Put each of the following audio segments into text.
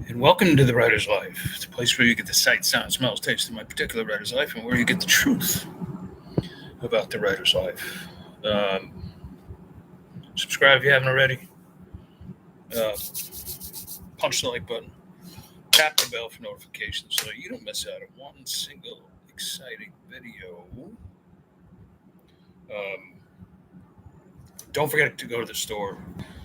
And welcome to the writer's life. It's a place where you get the sight, sound, smells, taste of my particular writer's life, and where you get the truth about the writer's life. Um, Subscribe if you haven't already. Uh, Punch the like button. Tap the bell for notifications so that you don't miss out on one single exciting video. Um, don't forget to go to the store,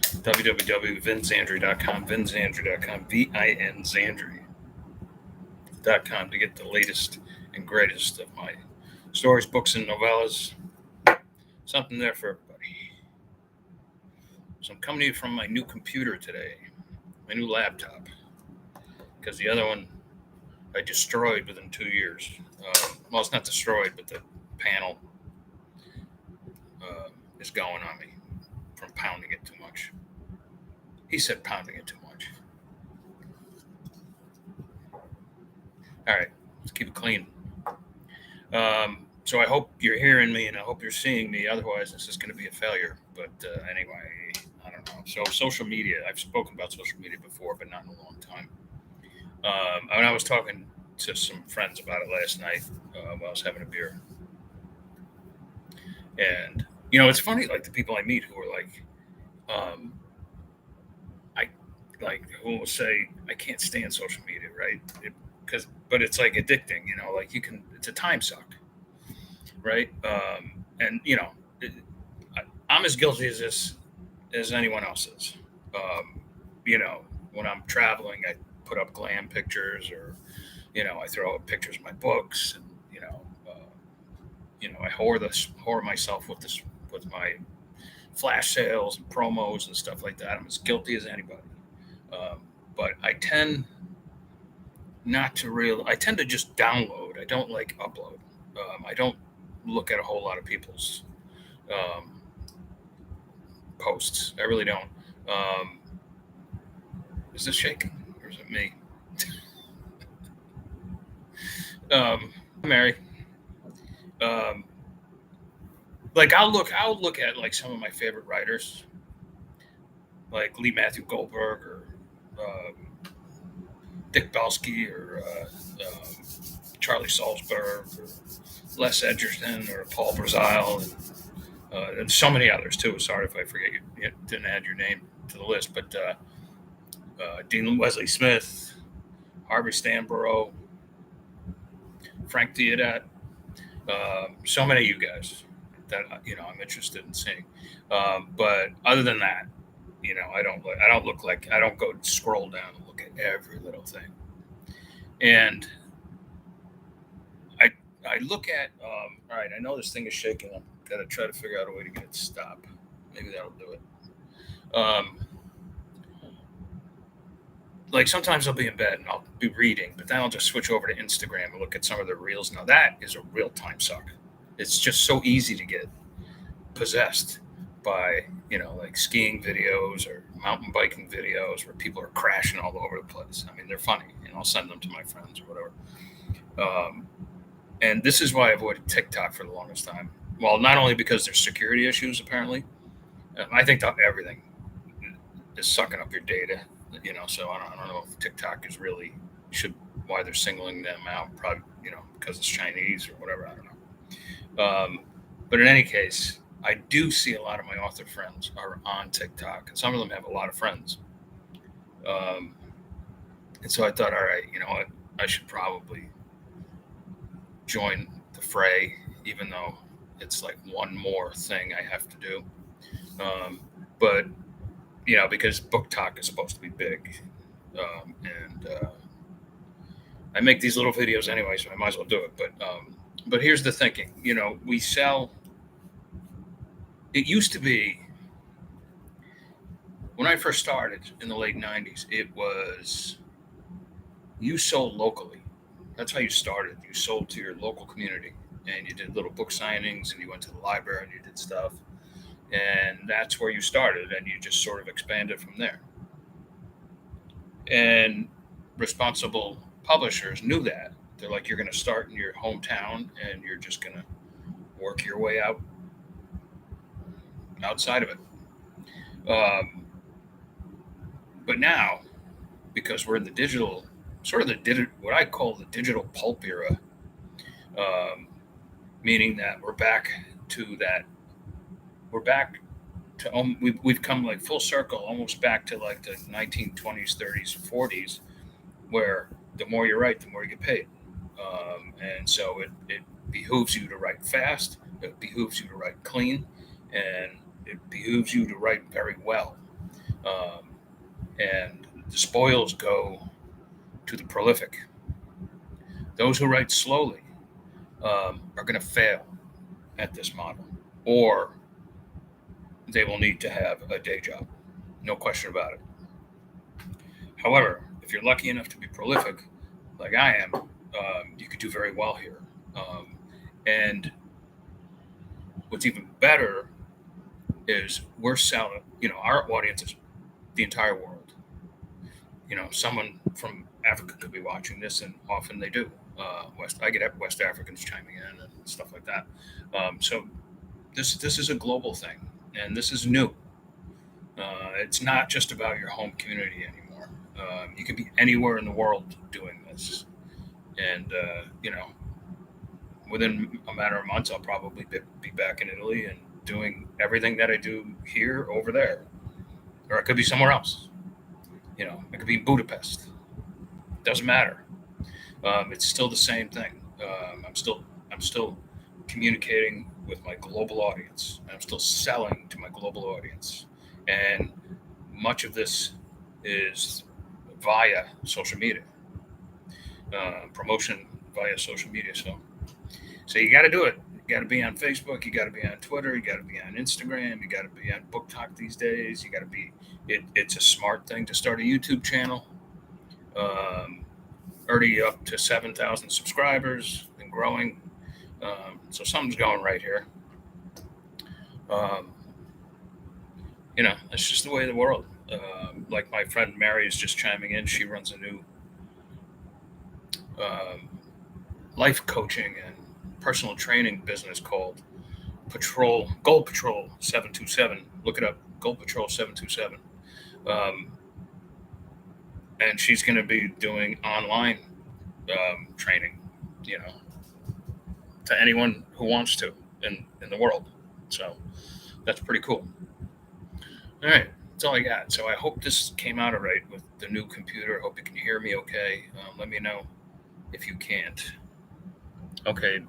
www.vinzandry.com, vinzandry.com, vinzandry.com, to get the latest and greatest of my stories, books, and novellas. Something there for everybody. So I'm coming to you from my new computer today, my new laptop, because the other one I destroyed within 2 years. Well, it's not destroyed, but the panel is going on me from pounding it too much. He said pounding it too much. All right, let's keep it clean. So I hope you're hearing me and I hope you're seeing me. Otherwise, this is going to be a failure. But anyway, I don't know. So social media, I've spoken about social media before, but not in a long time. And I was talking to some friends about it last night while I was having a beer. And, it's funny, like the people I meet who are like, I like, who will say, I can't stand social media, right? But it's like addicting, like it's a time suck, right? And, I'm as guilty as this as anyone else is. Um, you know, when I'm traveling, I put up glam pictures, or I throw up pictures of my books, and I whore myself with my flash sales and promos and stuff like that. I'm as guilty as anybody. Um, but I tend not to real. I tend to just download. I don't like upload. I don't look at a whole lot of people's um, posts. I really don't. Um, is this shaking or is it me? Mary. Um, like I'll look at like some of my favorite writers, like Lee Matthew Goldberg, or Dick Belsky, or Charlie Salzberg, or Les Edgerton, or Paul Brazil, and so many others too. Sorry if I forget you didn't add your name to the list, but Dean Wesley Smith, Harvey Stanborough, Frank Diodat, so many of you guys that I'm interested in seeing. But other than that, I don't go scroll down and look at every little thing. And I I look at all right. I know this thing is shaking. I'm gonna try to figure out a way to get it to stop. Maybe that'll do it. Like sometimes I'll be in bed and I'll be reading, but then I'll just switch over to Instagram and look at some of the reels. Now that is a real time suck. It's just so easy to get possessed by like skiing videos or mountain biking videos where people are crashing all over the place. I mean, they're funny, and I'll send them to my friends or whatever. Um, and this is why I avoided TikTok for the longest time. Well, not only because there's security issues apparently, I think that everything is sucking up your data. So I don't know if TikTok is really should why they're singling them out. Probably because it's Chinese or whatever. I don't know. But in any case, I do see a lot of my author friends are on TikTok, and some of them have a lot of friends. Um, and so I thought, all right, you know what, I should probably join the fray, even though it's like one more thing I have to do. But because book talk is supposed to be big, and I make these little videos anyway, so I might as well do it. But here's the thinking: we sell. It used to be when I first started in the late '90s. It was you sold locally. That's how you started. You sold to your local community, and you did little book signings, and you went to the library and you did stuff, and that's where you started, and you just sort of expanded from there. And responsible publishers knew that. They're like, you're going to start in your hometown, and you're just going to work your way out outside of it. Um, but now because we're in the digital, what I call the digital pulp era, um, meaning that we're back to we've come like full circle, almost back to like the 1920s, 30s, 40s, where the more you write, the more you get paid. And so it behooves you to write fast, it behooves you to write clean, and it behooves you to write very well. Um, and the spoils go to the prolific. Those who write slowly are going to fail at this model, or they will need to have a day job. No question about it. However, if you're lucky enough to be prolific, like I am, you could do very well here. And what's even better is we're selling, our audience is the entire world. Someone from Africa could be watching this, and often they do. I get West Africans chiming in and stuff like that. So this is a global thing, and this is new. It's not just about your home community anymore. You could be anywhere in the world doing this, and within a matter of months, I'll probably be back in Italy and doing everything that I do here over there, or it could be somewhere else. It could be Budapest. Doesn't matter. It's still the same thing. I'm still communicating with my global audience. I'm still selling to my global audience, and much of this is via social media, promotion via social media. So you got to do it. You got to be on Facebook. You got to be on Twitter. You got to be on Instagram. You got to be on Book Talk these days. You got to be. It's a smart thing to start a YouTube channel. Already up to 7,000 subscribers and growing. So something's going right here. Um, it's just the way of the world. Like my friend Mary is just chiming in. She runs a new life coaching and personal training business called Gold Patrol 727. Look it up, Gold Patrol 727. And she's going to be doing online training, to anyone who wants to in the world. So that's pretty cool. All right, that's all I got. So I hope this came out all right with the new computer. I hope you can hear me okay. Let me know if you can't. Okay,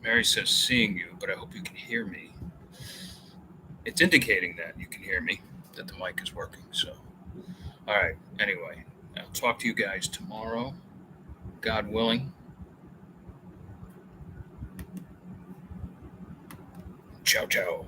Mary says seeing you, but I hope you can hear me. It's indicating that you can hear me, that the mic is working. So, all right, anyway, I'll talk to you guys tomorrow, God willing. Ciao, ciao.